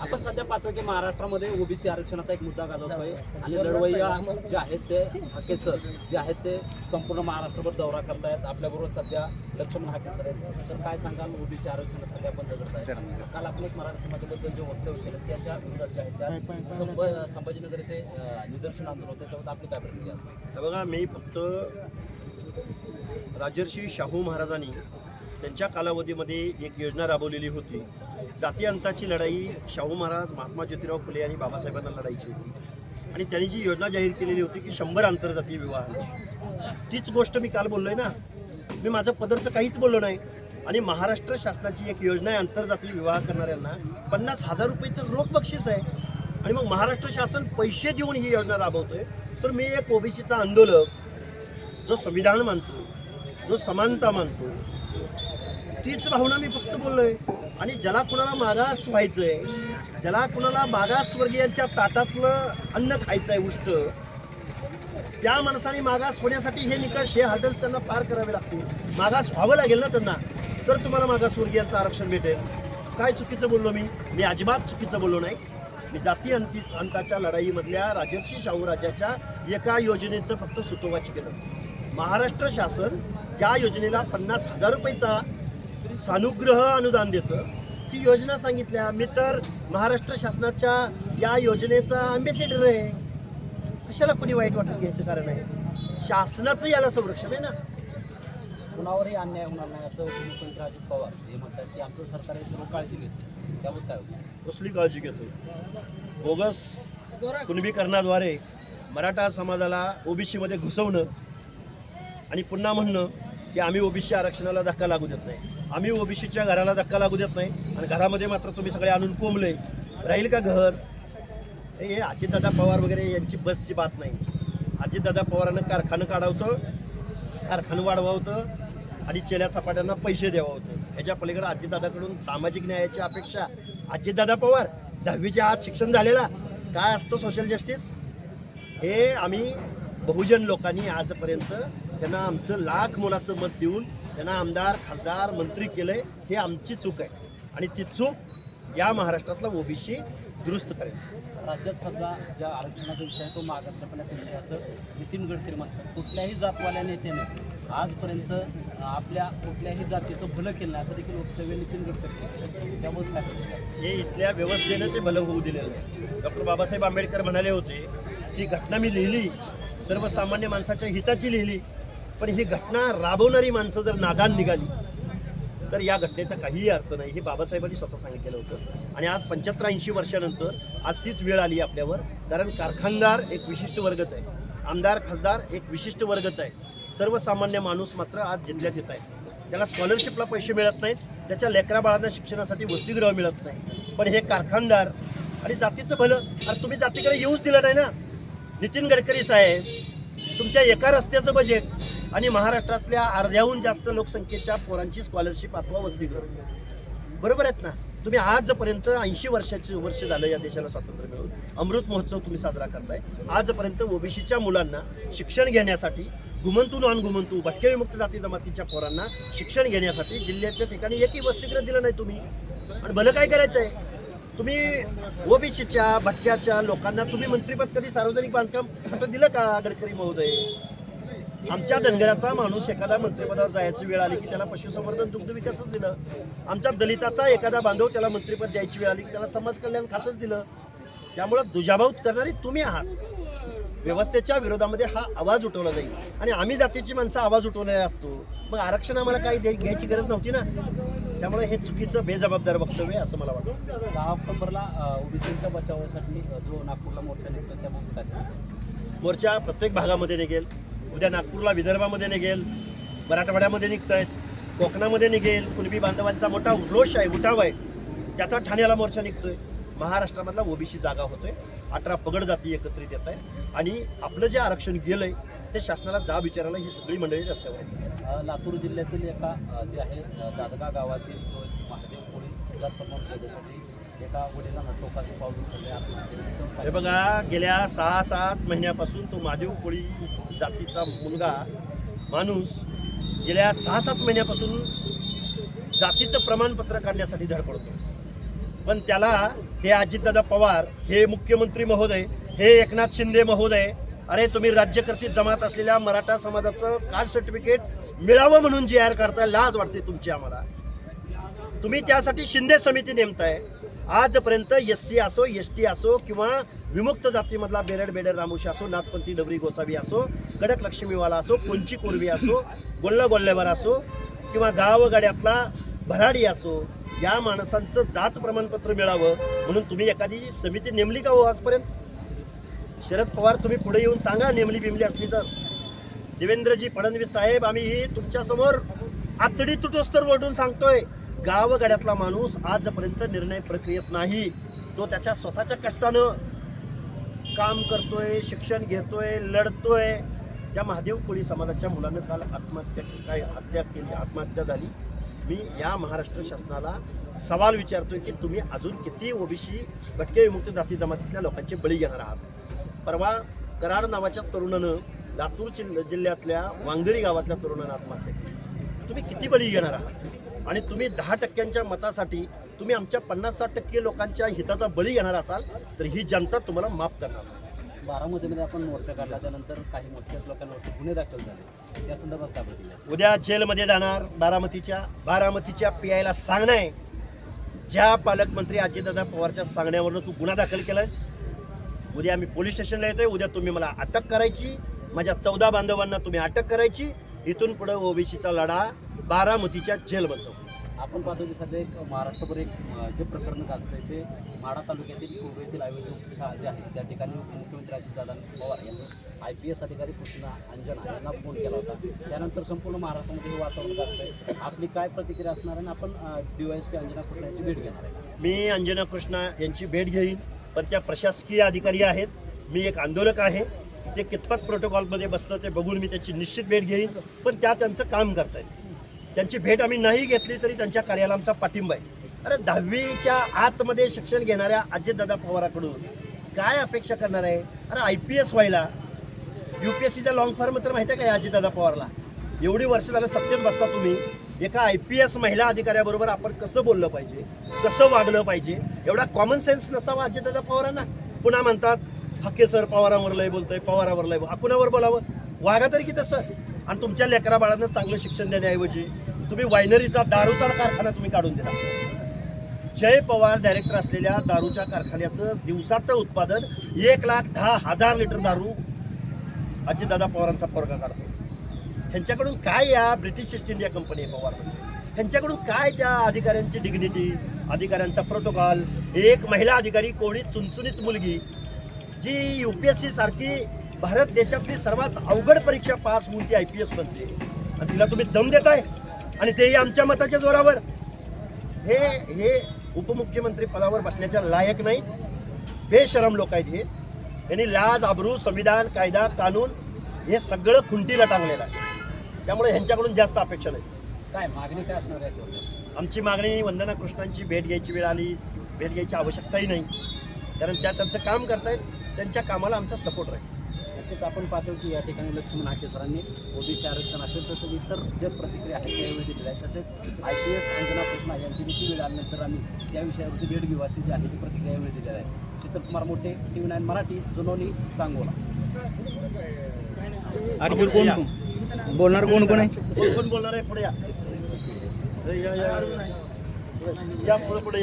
आपण सध्या पाहतो की महाराष्ट्रामध्ये ओबीसी आरक्षणाचा एक मुद्दा गाजवतोय आणि लढवय्या जे आहेत ते हाके सर जे आहेत ते संपूर्ण महाराष्ट्रभर दौरा करतायत. आपल्याबरोबर सध्या लक्ष्मण हाके सर आहेत. तर काय सांगाल ओबीसी आरक्षण सध्या बंद करतायत? काल आपण एक मराठा समाजाबद्दल जे वक्तव्य केलं त्याच्या विरोधात जे आहेत त्या संभाजीनगर येथे निदर्शन आंदोलन होते त्यावर आपली काय प्रतिक्रिया? बघा, मी फक्त राजर्षी शाहू महाराजांनी त्यांच्या कालावधीमध्ये एक योजना राबवलेली होती. जाती अंताची लढाई शाहू महाराज, महात्मा ज्योतिराव फुले आणि बाबासाहेबांना लढायची होती आणि त्यांनी जी योजना जाहीर केलेली होती की 100 आंतरजातीय विवाहांची, तीच गोष्ट मी काल बोललोय ना. मी माझं पदरचं काहीच बोललो नाही. आणि महाराष्ट्र शासनाची एक योजना आहे, आंतरजातीय विवाह करणाऱ्यांना 50,000 रुपयेचं रोख बक्षीस आहे. आणि मग महाराष्ट्र शासन पैसे देऊन ही योजना राबवतोय. तर मी एक ओबीसीचा आंदोलक जो संविधान मानतो, जो समानता मानतो, तीच भावना मी फक्त बोललोय. आणि ज्याला कुणाला मागास व्हायचंय, ज्याला कुणाला मागासवर्गीयांच्या ताटातलं अन्न खायचंय उष्ट, त्या माणसाने मागास होण्यासाठी हे निकष, हे हर्डल्स त्यांना पार करावे लागतील. मागास व्हावं लागेल ना त्यांना, तर तुम्हाला मागासवर्गीयांचं आरक्षण भेटेल. काय चुकीचं बोललो मी अजिबात चुकीचं बोललो नाही. मी जाती अंताच्या लढाईमधल्या राजर्षी शाहू राजाच्या एका योजनेचं फक्त सुतोवाच केलं. महाराष्ट्र शासन ज्या योजनेला 50,000 रुपयेचा सानुग्रह अनुदान देतं, ती योजना सांगितल्या. मी तर महाराष्ट्र शासनाच्या या योजनेचा अँबॅसेडर आहे. कशाला कोणी वाईट वाटत घ्यायचं कारण आहे? शासनाचं याला संरक्षण आहे ना. कुणावरही अन्याय होणार नाही असं मुख्यमंत्री अजित पवार हे म्हणतात की आमचं सरकार हे सर्व काळजी घेते. त्याबद्दल काय होतं? कसली काळजी घेतो? बोगस कुणबीकरणाद्वारे मराठा समाजाला ओबीसीमध्ये घुसवणं आणि पुन्हा म्हणणं की आम्ही ओबीसी आरक्षणाला धक्का लागू देत नाही, आम्ही ओबीसीच्या घराला धक्का लागू देत नाही, आणि घरामध्ये मात्र तुम्ही सगळे आणून कोंबले, राहील का घर? हे अजितदादा पवार वगैरे यांची बसची बात नाही. अजितदादा पवारांना कारखानं काढावतं, कारखानं वाढवावतं आणि चेल्या चपाट्यांना पैसे द्यावं होतं. ह्याच्या पलीकडे अजितदादाकडून सामाजिक न्यायाची अपेक्षा. अजितदादा पवार 10वीच्या आत शिक्षण झालेला, काय असतो सोशल जस्टिस? हे आम्ही बहुजन लोकांनी आजपर्यंत त्यांना आमचं लाख मोलाचं मत देऊन त्यांना आमदार, खासदार, मंत्री केलंय. हे आमची चूक आहे आणि ती चूक या महाराष्ट्रातला ओबीसी दुरुस्त करेल. राज्यात सध्या ज्या आरक्षणाचा विषय आहे तो मागासलेपणाचा विषय असं नितीन गडकरी म्हणतात. कुठल्याही जातवाल्या नेत्याने आजपर्यंत आपल्या कुठल्याही जातीचं भलं केलं नाही असं देखील वक्तव्य नितीन गडकरी केलं. त्याबद्दल काय? हे इथल्या व्यवस्थेनं ते भलं होऊ दिलेलं नाही. डॉक्टर बाबासाहेब आंबेडकर म्हणाले होते की घटना मी लिहिली, सर्वसामान्य माणसाच्या हिताची लिहिली, पण ही घटना राबवणारी माणसं जर नादान निघाली तर या घटनेचा काहीही अर्थ नाही. हे बाबासाहेबांनी स्वतः सांगितलेलं होतं. आणि आज 75-80 वर्षानंतर आज तीच वेळ आली आपल्यावर. कारण कारखानदार एक विशिष्ट वर्गच आहे, आमदार, खासदार एक विशिष्ट वर्गच आहे. सर्वसामान्य माणूस मात्र आज जिल्ह्यात येत आहे. त्याला स्कॉलरशिपला पैसे मिळत नाहीत, त्याच्या लेकरा बाळांना शिक्षणासाठी वसतिगृह मिळत नाही. पण हे कारखानदार आणि जातीचं भलं, अरे तुम्ही जातीकडे येऊच दिलं नाही ना. नितीन गडकरी साहेब, तुमच्या एका रस्त्याचं बजेट आणि महाराष्ट्रातल्या अर्ध्याहून जास्त लोकसंख्येच्या पोरांची स्कॉलरशिप अथवा वसतिगृह, बरोबर आहेत ना. तुम्ही आजपर्यंत 80 वर्ष झालं या देशाला स्वातंत्र्य मिळून, अमृत महोत्सव तुम्ही साजरा करताय. आजपर्यंत ओबीसीच्या मुलांना शिक्षण घेण्यासाठी, घुमंतू नॉन घुमंतू भटके विमुक्त जाती जमातीच्या पोरांना शिक्षण घेण्यासाठी जिल्ह्याच्या ठिकाणी एकही वसतिगृह दिलं नाही तुम्ही. आणि भलं काय करायचं आहे? तुम्ही ओबीसीच्या भटक्याच्या लोकांना तुम्ही मंत्रिपद कधी सार्वजनिक बांधकाम खातं दिलं का गडकरी महोदय? आमच्या धनगराचा माणूस एखादा मंत्रिपदावर जायची वेळ आली की त्याला पशुसंवर्धन दुग्ध विकासच दिलं. आमच्या दलिताचा एखादा बांधव त्याला मंत्रिपद द्यायची वेळ आली की त्याला समाज कल्याण खातंच दिलं. त्यामुळं दुजाभाऊत करणारी तुम्ही आहात. व्यवस्थेच्या विरोधामध्ये हा आवाज उठवला जाईल आणि आम्ही जातीची माणसं आवाज उठवणारे असतो. मग आरक्षण आम्हाला काही घ्यायची गरज नव्हती ना. त्यामुळे हे चुकीचं बेजबाबदार वक्तव्य असं मला वाटतं. 10 ऑक्टोबरला ओबीसीच्या बचावासाठी जो नागपूरला मोर्चा निघतो त्यामध्ये काय? मोर्चा प्रत्येक भागामध्ये निघेल. उद्या नागपूरला विदर्भामध्ये निघेल, मराठवाड्यामध्ये निघत आहेत, कोकणामध्ये निघेल. कुणबी बांधवांचा मोठा रोष आहे, उठाव आहे, त्याचा ठाण्याला मोर्चा निघतोय. महाराष्ट्रामधला ओबीसी जागा होतोय. 18 पगड जाती एकत्रित येत आहे आणि आपलं जे आरक्षण गेलंय ते शासनाला जाब विचारायला ही सगळी मंडळी रस्त्यावर आहे. लातूर जिल्ह्यातील एका जे आहे दादगा गावातील महादेव कोळी जातीसाठी एका वडिलांना टोकाचं पाऊल उचलले. हे बघा, गेल्या 6-7 महिन्यापासून तो महादेव कोळी जातीचा मुलगा माणूस गेल्या 6-7 महिन्यापासून जातीचं प्रमाणपत्र काढण्यासाठी धडपडतो, पण त्याला हे अजितदादा पवार, हे मुख्यमंत्री महोदय, हे एकनाथ शिंदे महोदय, अरे तुम्ही राज्यकर्ती जमात असलेल्या मराठा समाजाचं कास्ट सर्टिफिकेट मिळावं म्हणून जी आर काढताय, लाज वाटते तुमची आम्हाला. तुम्ही त्यासाठी शिंदे समिती नेमताय. आजपर्यंत SC असो, ST असो किंवा विमुक्त जातीमधला बेरड रामोशी असो, नाथपंथी डबरी गोसावी असो, कडक लक्ष्मीवाला असो, कोणची कोरवी असो, गोल्लेवर असो किंवा गावगाड्यातला भराडी असो, या माणसांचं जात प्रमाणपत्र मिळावं म्हणून तुम्ही एखादी समिती नेमली का हो आजपर्यंत? शरद पवार तुम्ही पुढे येऊन सांगा, नेमली बिमली असली तर. देवेंद्रजी फडणवीस साहेब, आम्ही ही तुमच्यासमोर आतडी तुटोस्तर ओढून सांगतोय, गावगाड्यातला माणूस आजपर्यंत निर्णय प्रक्रियेत नाही. तो त्याच्या स्वतःच्या कष्टानं काम करतोय, शिक्षण घेतोय, लढतोय. त्या महादेव कोळी समाजाच्या मुलानं काल आत्महत्या झाली. मी या महाराष्ट्र शासनाला सवाल विचारतोय की तुम्ही अजून किती ओबीसी भटके विमुक्त जाती जमातीतल्या लोकांचे बळी घेणार आहात? परवा कराड नावाच्या तरुणानं लातूर जिल्ह्यातल्या वांगदरी गावातल्या तरुणानं आत्महत्या केली. तुम्ही किती बळी घेणार आहात? आणि तुम्ही 10% मतासाठी तुम्ही आमच्या 50-60% लोकांच्या हिताचा बळी घेणार असाल तर ही जनता तुम्हाला माफ करणार. बारामतीमध्ये आपण मोर्चा काढला, त्यानंतर काही मोजक्याच लोकांवरती गुन्हे दाखल झाले, त्या संदर्भात काय प्रतिक्रिया? उद्या जेलमध्ये जाणार. बारामतीच्या PI ला सांगणं आहे, ज्या पालकमंत्री अजितदादा पवारच्या सांगण्यावरून तू गुन्हा दाखल केलाय, उद्या आम्ही पोलीस स्टेशनला येतोय. उद्या तुम्ही मला अटक करायची, माझ्या 14 बांधवांना तुम्ही अटक करायची. इथून पुढे ओबीसीचा लढा बारामतीच्या जेलमध्ये. आपण पाहतो की सध्या एक महाराष्ट्रभर एक जे प्रकरण गाजतंय ते माढा तालुक्यातील पूर्व येथील आयोजक शाळा जे आहे त्या ठिकाणी मुख्यमंत्री अजितदादा पवार यांनी IPS अधिकारी कृष्णा अंजना यांना फोन केला होता. त्यानंतर संपूर्ण महाराष्ट्रामध्ये हे वातावरण गाजतंय. आपली काय प्रतिक्रिया असणार आहे? आपण DYSP अंजना कृष्णा यांची भेट घेणार आहे. मी अंजना कृष्णा यांची भेट घेईन, पण त्या प्रशासकीय अधिकारी आहेत, मी एक आंदोलक आहे. ते कितपत प्रोटोकॉलमध्ये बसतं ते बघून मी त्याची निश्चित भेट घेईन, पण त्या त्यांचं काम करतायत. त्यांची भेट आम्ही नाही घेतली तरी त्यांच्या कार्याला आमचा पाठिंबा आहे. अरे 10वीच्या आतमध्ये शिक्षण घेणाऱ्या अजितदादा पवाराकडून काय अपेक्षा करणार आहे? अरे IPS व्हायला UPSCचा लॉंग फॉर्म तर माहिती आहे का अजितदादा पवारला? एवढी वर्ष झालं सत्तेत बसता तुम्ही, एका IPS महिला अधिकाऱ्याबरोबर आपण कसं बोललं पाहिजे, कसं वागलं पाहिजे, एवढा कॉमन सेन्स नसावा अजितदादा पवारांना? पुन्हा म्हणतात हक्के सर पवारावर लय बोलतोय, पवारावर लय. कुणावर बोलावं? वागा तरी की तसं. आणि तुमच्या लेकरा बाळांना चांगलं शिक्षण देण्याऐवजी तुम्ही वायनरीचा, दारूचा कारखाना तुम्ही काढून दिला. जय पवार डायरेक्टर असलेल्या दारूच्या कारखान्याचं दिवसाचं उत्पादन 1,10,000 लिटर दारू अजितदादा पवारांचा पोरगा काढतो. ह्यांच्याकडून काय या British East India company Pawar, ह्यांच्याकडून काय त्या अधिकाऱ्यांची डिग्निटी, अधिकाऱ्यांचा प्रोटोकॉल? एक महिला अधिकारी, कोणी चुनचुनीत मुलगी जी UPSC सारखी भारत देशातली सर्वात अवघड परीक्षा पास होऊन ती IPS बनते आणि तिला तुम्ही दम देताय, आणि तेही आमच्या मताच्या जोरावर. हे उपमुख्यमंत्री पदावर बसण्याच्या लायक नाही. बेशरम लोक आहेत हे. यांनी लाज, आबरू, संविधान, कायदा, कानून हे सगळं खुंटीला टांगलेलं आहे. त्यामुळे ह्यांच्याकडून जास्त अपेक्षा नाही. काय मागणी काय असणार याच्यावर? आमची मागणी वंदना कृष्णांची भेट घ्यायची वेळ आली, भेट घ्यायची आवश्यकताही नाही, कारण त्या त्यांचं काम करतायत. त्यांच्या कामाला आमचा सपोर्ट राहील. नक्कीच आपण पाहतो की या ठिकाणी लक्ष्मण हाके सरांनी OBC आरक्षण असेल तसंच इतर जे प्रतिक्रिया आहेत त्यावेळी दिलेल्या आहेत. तसेच IPS अंजना कृष्णा यांची देखील वेळ आल्यानंतर आम्ही त्या विषयावरती भेट घेऊ अशी जी आहे ती प्रतिक्रिया यावेळी दिलेल्या आहे. शीतलकुमार मोठे, TV9 मराठी, जुनोनी, सांगोला. आणखी कोण बोलणार? कोण आहे? कोण बोलणार आहे? पुढे या,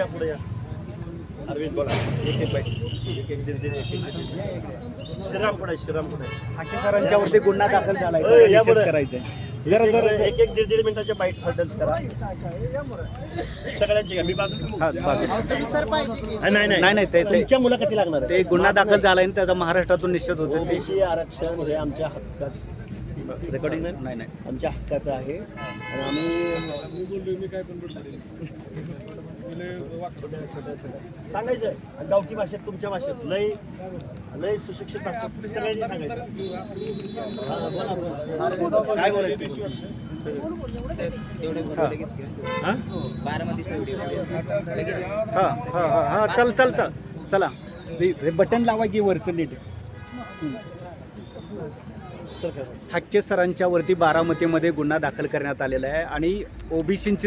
पुढे या. अरविंद बोला. एक श्रीराम पुढे. हाके सरांच्यावरती गुन्हा दाखल झालाय, करायचंय. जरा एक 1-1.5 मिनिटाच्या बाईट्स हँडल्स करा सगळ्यांची. मी नाही तुमच्या मुलाखती लागणार आहे. ते गुन्हा दाखल झालाय आणि त्याचा महाराष्ट्रातून निश्चित होतं. OBC आरक्षण हे आमच्या हक्कात, रेकॉर्डिंग नाही आमच्या हक्काचं आहे. आणि आम्ही सांगायचं गावठी भाषेत, तुमच्या भाषेत, लय सुशिक्षित भाषेत सगळ्यांनी सांगायचं. काय बोलायचं? चला बटन लावा की वरचं नीट. हाके सरांच्या वरती बारामतीमध्ये गुन्हा दाखल करण्यात आलेला आहे आणि ओबीसींची